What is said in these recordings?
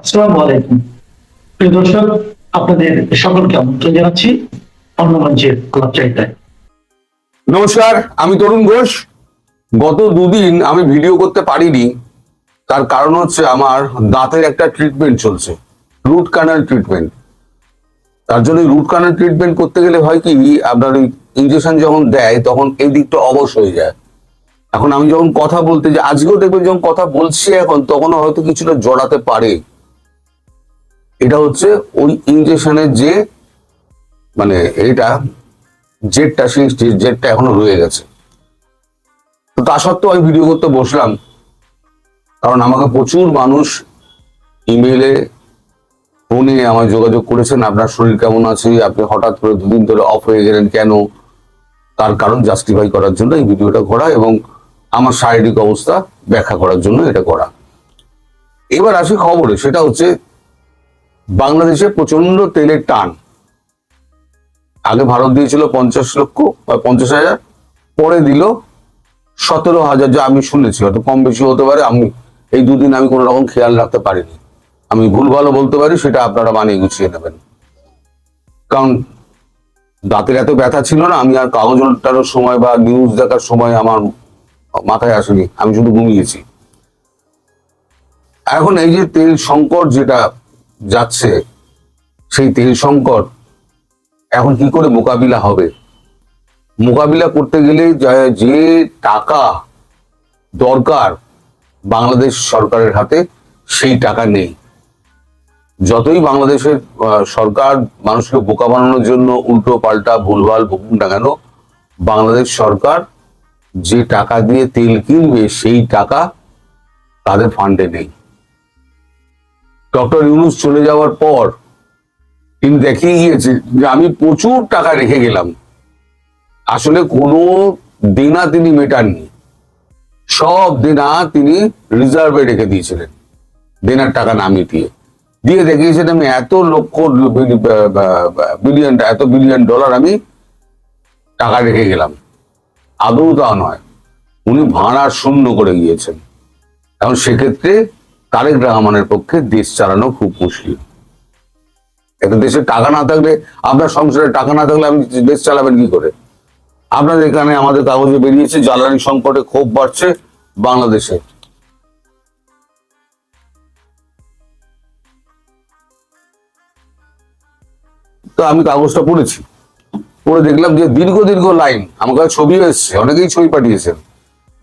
আসসালামু আলাইকুম প্রিয় দর্শক, আপনাদের সকলকে আমন্ত্রণ জানাচ্ছি অন্য মঞ্চের আলাপচারিতায়। নমস্কার, আমি তরুণ ঘোষ। গত দুদিন আমি ভিডিও করতে পারিনি, তার কারণ হচ্ছে আমার দাঁতের একটা ট্রিটমেন্ট চলছে, রুট ক্যানাল ট্রিটমেন্ট। তার জন্য রুট ক্যানাল ট্রিটমেন্ট করতে গেলে হয় কি, আপনার ওই ইঞ্জেকশন যখন দেয় তখন এই দিকটা অবশ হয়ে যায়। এখন আমি যখন কথা বলতে যাই, আজকেও দেখবেন যখন কথা বলছি এখন, তখনও হয়তো কিছুটা জড়াতে পারে। এটা হচ্ছে ওই ইঞ্জেকশনের যে মানে এটা জেটটা, সেই জেটটা এখনো রয়ে গেছে। তো তা সত্ত্বেও আমি ভিডিও করতে বসলাম, কারণ আমাকে প্রচুর মানুষ ইমেলে, ফোনে আমায় যোগাযোগ করেছেন, আপনার শরীর কেমন আছে, আপনি হঠাৎ করে দুদিন ধরে অফ হয়ে গেলেন কেন। তার কারণ জাস্টিফাই করার জন্য এই ভিডিওটা করা এবং আমার শারীরিক অবস্থা ব্যাখ্যা করার জন্য এটা করা। এবার আসি খবরে, সেটা হচ্ছে বাংলাদেশে প্রচন্ড তেলের টান। আগে ভারত দিয়েছিল 50 লক্ষ বা 50,000, পরে দিল 17,000, যা আমি শুনেছি, হয়তো কম বেশি হতে পারে। আমি এই দুদিন আমি কোনো রকম খেয়াল রাখতে পারিনি, আমি ভুল ভালো বলতে পারি, সেটা আপনারা মানিয়ে গুছিয়ে নেবেন। কারণ দাঁতের এত ব্যথা ছিল না, আমি আর কাগজ ওঠানোর সময় বা নিউজ দেখার সময় আমার মাথায় আসেনি, আমি শুধু ঘুমিয়েছি। এখন এই যে তেল সংকট যেটা যাচ্ছে, সেই তেল সংকট এখন কি করে মোকাবিলা হবে? মোকাবিলা করতে গেলে যে টাকা দরকার বাংলাদেশ সরকারের হাতে, সেই টাকা নেই। যতই বাংলাদেশের সরকার মানুষকে বোকা বানানোর জন্য উল্টো পাল্টা ভুলভাল বকুন না কেন, বাংলাদেশ সরকার যে টাকা দিয়ে তেল কিনবে সেই টাকা তাদের ফান্ডে নেই। ডক্টর ইউনূস চলে যাওয়ার পর তিনি দেখিয়ে গিয়েছে যে আমি প্রচুর টাকা রেখে গেলাম, আসলে কোনো দেনা তিনি মেটাননি, সব দেনা তিনি রিজার্ভে রেখে দিয়েছিলেন, দেনার টাকা না মিটিয়ে দিয়ে দেখিয়েছেন আমি এত লক্ষ বিলিয়ন ডলার আমি টাকা রেখে গেলাম। আদৌ তা নয়, উনি ভাড়া শূন্য করে গিয়েছেন। এখন সেক্ষেত্রে তারেক রহমানের পক্ষে দেশ চালানো খুব মুশকিল। একটা দেশে টাকা না থাকলে, আপনার সংসারে টাকা না থাকলে আপনি দেশ চালাবেন কি করে? আপনাদের এখানে আমাদের কাগজে বেরিয়েছে জ্বালানি সংকটে ক্ষোভ বাড়ছে বাংলাদেশে। তো আমি কাগজটা পড়েছি, পড়ে দেখলাম যে দীর্ঘ দীর্ঘ লাইন, আমার কাছে ছবি এসছে, অনেকেই ছবি পাঠিয়েছেন।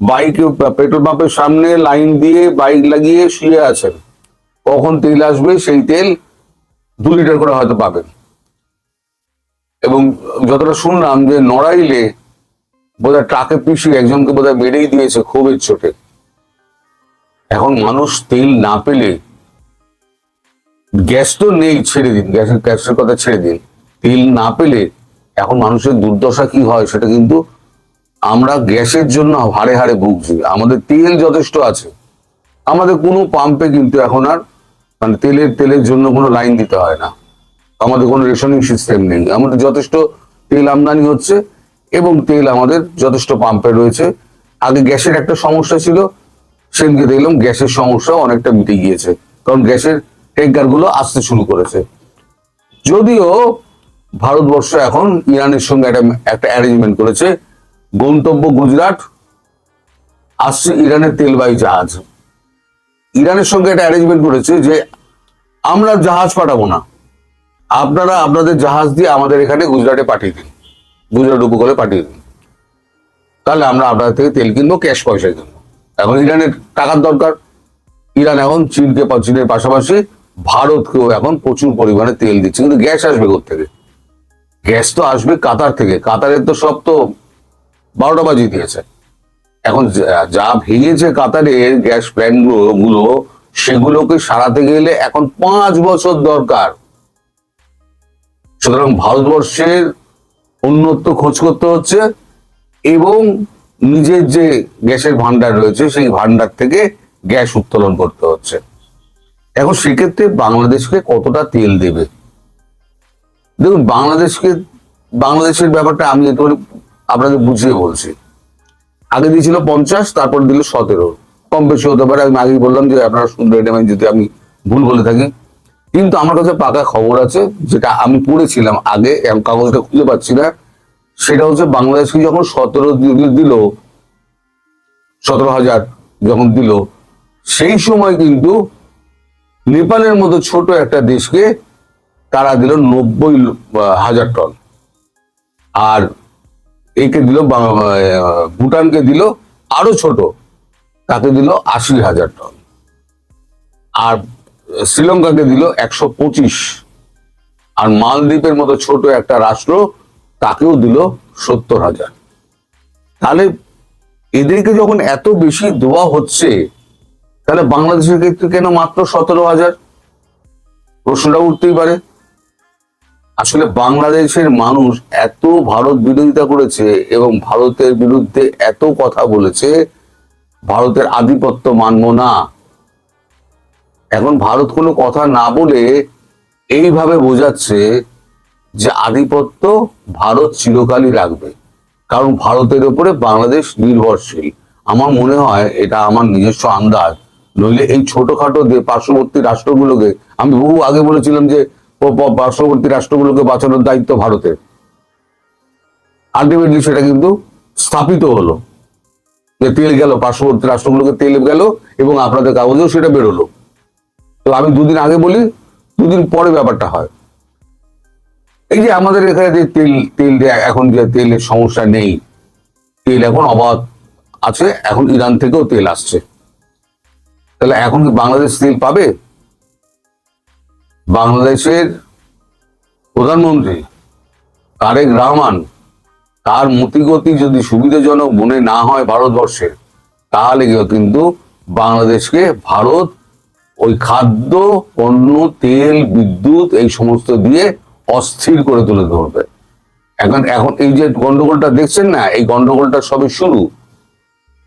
বাইক, পেট্রোল পাম্পের সামনে লাইন দিয়ে বাইক লাগিয়ে শুয়ে আছেন, কখন তেল আসবে সেই তেল 2 লিটার করে হয়তো পাবেন। এবং যতটা শুনলাম যে নড়াইলে বোধহয় ট্রাকে পিছিয়ে একজনকে বোধহয় মেরেই দিয়েছে ক্ষোভের চোটে। এখন মানুষ তেল না পেলে, গ্যাস তো নেই, ছেড়ে দিন, গ্যাসের কথা ছেড়ে দিন, তেল না পেলে এখন মানুষের দুর্দশা কি হয় সেটা কিন্তু আমরা গ্যাসের জন্য হাড়ে হাড়ে ভুগছি। আমাদের তেল যথেষ্ট আছে, আমাদের কোনো পাম্পে কিন্তু এখন আর মানে তেলের জন্য কোনো লাইন দিতে হয় না, আমাদের কোনো রেশনিং সিস্টেম নেই, আমাদের যথেষ্ট তেল আমদানি হচ্ছে এবং তেল আমাদের যথেষ্ট পাম্পে রয়েছে। আগে গ্যাসের একটা সমস্যা ছিল, সেদিনকে দেখলাম গ্যাসের সমস্যা অনেকটা মিটে গিয়েছে, কারণ গ্যাসের ট্যাঙ্কার গুলো আসতে শুরু করেছে। যদিও ভারতবর্ষ এখন ইরানের সঙ্গে একটা অ্যারেঞ্জমেন্ট করেছে, গন্তব্য গুজরাট, আসছে ইরানের তেলবাহী জাহাজ। ইরানের সঙ্গে একটা অ্যারেঞ্জমেন্ট করেছে যে আমরা জাহাজ পাঠাবো না, আপনারা আপনাদের জাহাজ দিয়ে আমাদের এখানে গুজরাটে পাঠিয়ে দিন, গুজরাট উপকূলে পাঠিয়ে দিন, তাহলে আমরা আপনাদের থেকে তেল কিনবো, ক্যাশ পয়সায় কিনবো। এখন ইরানের টাকার দরকার, ইরান এখন চীনের পাশাপাশি ভারতকেও এখন প্রচুর পরিমাণে তেল দিচ্ছে, কিন্তু গ্যাস আসবে কোত্থেকে? গ্যাস তো আসবে কাতার থেকে, কাতারের তো সব তো 12টা বাজিয়ে দিয়েছে। এখন যা ভেঙেছে কাতারের গ্যাস প্ল্যান্ট গুলো, সেগুলোকে সারাতে গেলে এখন 5 বছর দরকার। সুতরাং ভারতবর্ষের উন্নত খোঁজ করতে হচ্ছে এবং নিজের যে গ্যাসের ভান্ডার রয়েছে সেই ভান্ডার থেকে গ্যাস উত্তোলন করতে হচ্ছে। এখন সেক্ষেত্রে বাংলাদেশকে কতটা তেল দেবে? দেখুন, বাংলাদেশের ব্যাপারটা আমি একটু আপনাদের বুঝিয়ে বলছি। আগে দিয়েছিল 50, তারপর দিল 17, কম বেশি হতে পারে। আমি আগেই বললাম যে আপনারা শুনবেন, যদি আমি ভুল বলে থাকি, কিন্তু আমার কাছে পাকা খবর আছে, যেটা আমি পড়েছিলাম আগে, আমি কাগজটা খুঁজে পাচ্ছি না। সেটা হচ্ছে বাংলাদেশকে যখন 17,000 যখন দিল, সেই সময় কিন্তু নেপালের মতো ছোট একটা দেশকে তারা দিল 90,000 টন, আর একে দিল ভুটানকে দিল আরো ছোট, তাকে দিল 80,000 টন, আর শ্রীলঙ্কাকে দিল 125, আর মালদ্বীপের মতো ছোট একটা রাষ্ট্র তাকেও দিল 70,000। তাহলে এদেরকে যখন এত বেশি দেওয়া হচ্ছে, তাহলে বাংলাদেশের ক্ষেত্রে কেন মাত্র 17,000? প্রশ্নটা উঠতেই পারে। আসলে বাংলাদেশের মানুষ এত ভারত বিরোধিতা করেছে এবং ভারতের বিরুদ্ধে এত কথা বলেছে, ভারতের আধিপত্য মানব না। এখন ভারত কোনো কথা না বলে এইভাবে বোঝাচ্ছে যে আধিপত্য ভারত চিরকালই রাখবে, কারণ ভারতের উপরে বাংলাদেশ নির্ভরশীল। আমার মনে হয়, এটা আমার নিজস্ব আন্দাজ, নইলে এই ছোটখাটো পার্শ্ববর্তী রাষ্ট্রগুলোকে, আমি বহু আগে বলেছিলাম যে পার্শ্ববর্তী রাষ্ট্রগুলোকে বাঁচানোর দায়িত্ব ভারতের, আলটিমেটলি সেটা কিন্তু স্থাপিত হলো, যে তেল গেল পার্শ্ববর্তী রাষ্ট্রগুলোকে, তেল গেল এবং আপনাদের কাগজেও সেটা বেরোলো। তো আমি দুদিন আগে বলি, দুদিন পরে ব্যাপারটা হয়। এই যে আমাদের এখানে যে তেল এখন যে তেলের সমস্যা নেই, তেল এখন অবাধ আছে, এখন ইরান থেকেও তেল আসছে, তাহলে এখন কি বাংলাদেশ তেল পাবে? বাংলাদেশের প্রধানমন্ত্রী তারেক রহমান, তার মতিগতি যদি সুবিধাজনক মনে না হয় ভারতবর্ষের, তাহলে কিন্তু বাংলাদেশকে ভারত ওই খাদ্য পণ্য, তেল, বিদ্যুৎ এই সমস্ত দিয়ে অস্থির করে তুলে ধরবে। এখন এই যে গন্ডগোলটা দেখছেন না, এই গন্ডগোলটা সবে শুরু।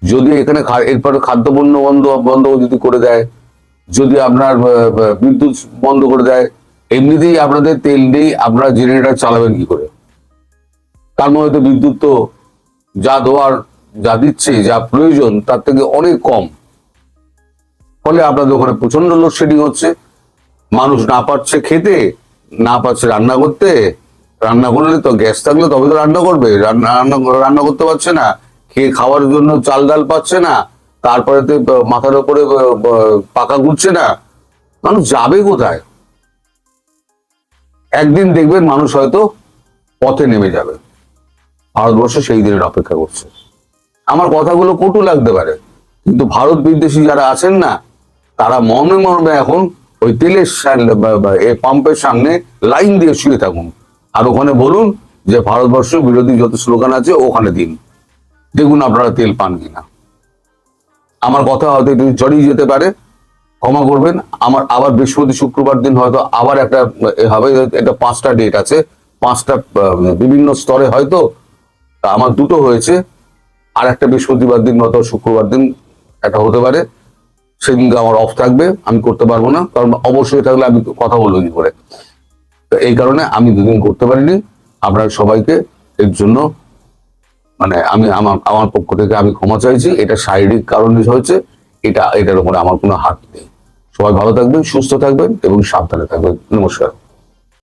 যদি এখানে এরপরে খাদ্যপণ্য বন্ধ যদি করে দেয়, যদি আপনার বিদ্যুৎ বন্ধ করে দেয়, এমনিতেই আপনাদের তেল নেই, আপনারা জেনারেটর চালাবেন কি করে? তার মধ্যে তো বিদ্যুৎ তো যা দিচ্ছে, যা প্রয়োজন তার থেকে অনেক কম, ফলে আপনাদের ওখানে প্রচন্ড লোডশেডিং হচ্ছে। মানুষ না পারছে খেতে, না পারছে রান্না করতে। রান্না করলে তো গ্যাস থাকলে তবে তো রান্না করবে, রান্না করতে পারছে না, খেয়ে খাওয়ার জন্য চাল ডাল পাচ্ছে না, তারপরে তো মাথার উপরে পাকা ঘুরছে না, মানুষ যাবে কোথায়? একদিন দেখবেন মানুষ হয়তো পথে নেমে যাবে। ভারতবর্ষ সেই দিনের অপেক্ষা করছে। আমার কথাগুলো কটু লাগতে পারে, কিন্তু ভারত বিদ্বেষী যারা আছেন না, তারা মর্মে মর্মে এখন ওই তেলের পাম্পের সামনে লাইন দিয়ে শুয়ে থাকুন, আর ওখানে বলুন যে ভারতবর্ষ বিরোধী যত স্লোগান আছে ওখানে দিন, দেখুন আপনারা তেল পান কিনা। আমার কথা হয়তো একটু জড়িয়ে যেতে পারে, ক্ষমা করবেন। আমার আবার বৃহস্পতি শুক্রবার দিন হয়তো আবার একটা হবে, এটা 5টা ডেট আছে, 5টা বিভিন্ন স্তরে, হয়তো আমার 2টো হয়েছে, আর একটা বৃহস্পতিবার দিন হয়তো শুক্রবার দিন একটা হতে পারে, সেদিনকে আমার অফ থাকবে, আমি করতে পারবো না, কারণ অবশ্যই থাকলে আমি কথা বলবো কি করে। তো এই কারণে আমি 2 দিন করতে পারিনি। আপনার সবাইকে এর জন্য আমি আমার পক্ষ থেকে আমি ক্ষমা চাইছি। এটা শারীরিক কারণে হয়েছে, এটার উপরে আমার কোনো হাত নেই। সবাই ভালো থাকবেন, সুস্থ থাকবেন এবং সাবধানে থাকবেন। নমস্কার।